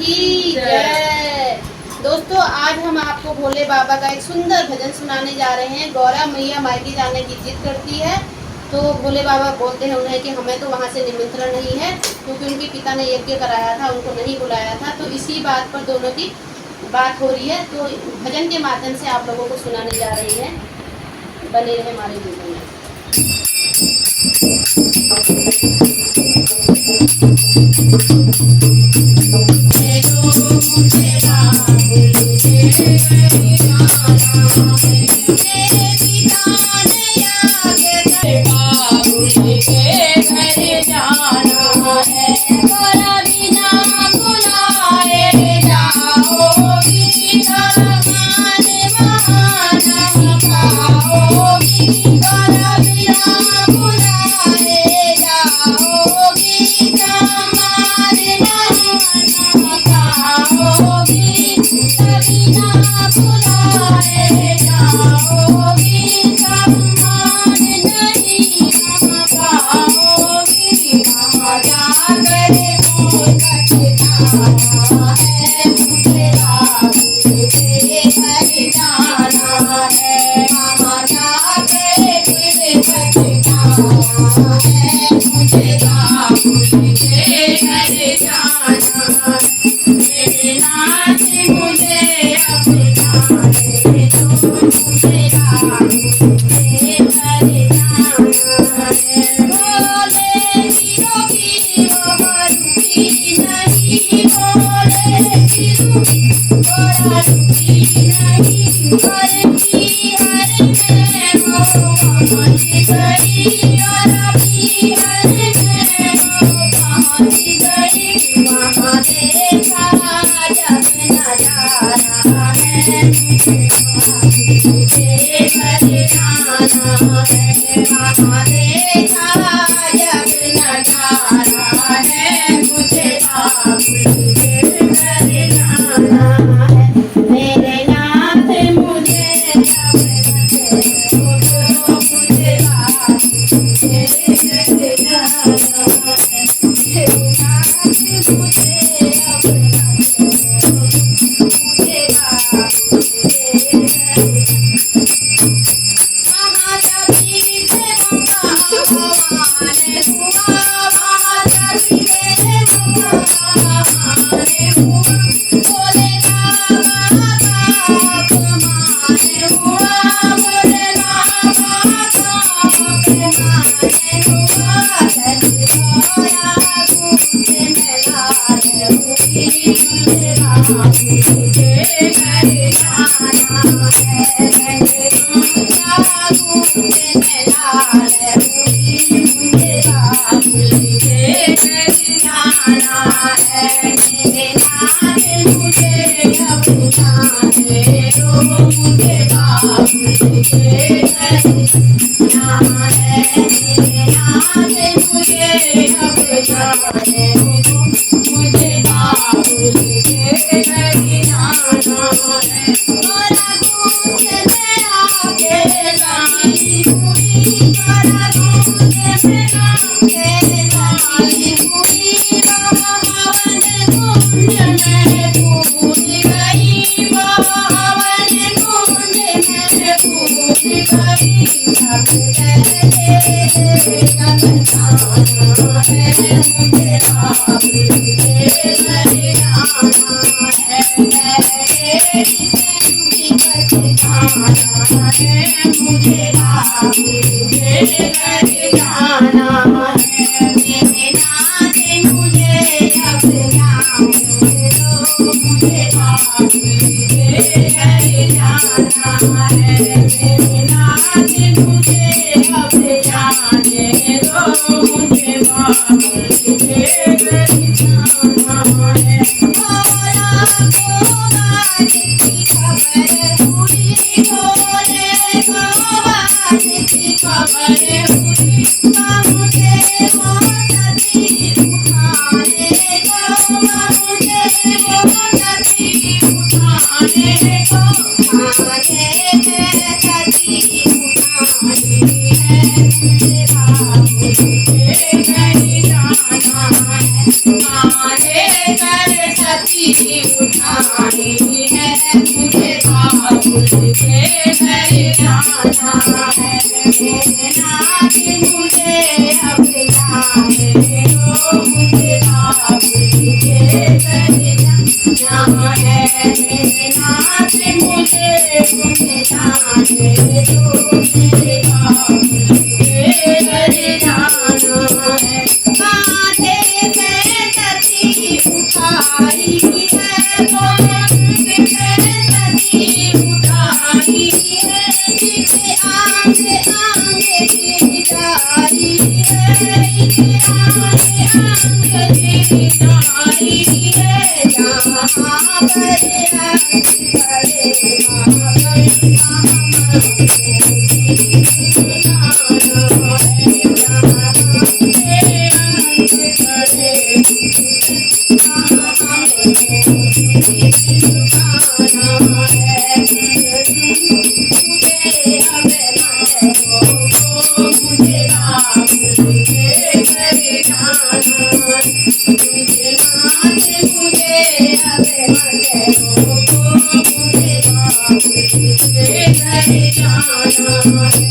की जय। दोस्तों आज हम आपको भोले बाबा का एक सुंदर भजन सुनाने जा रहे हैं। गौरा मैया मायके जाने की जिद करती है तो भोले बाबा बोलते हैं उन्हें कि हमें तो वहाँ से निमंत्रण नहीं है, क्योंकि उनके पिता ने यज्ञ कराया था, उनको नहीं बुलाया था। तो इसी बात पर दोनों की बात हो रही है, तो भजन के माध्यम से आप लोगों को सुनाने जा रही हैं। बने रहे हमारे वीडियो में। मुझे मुझे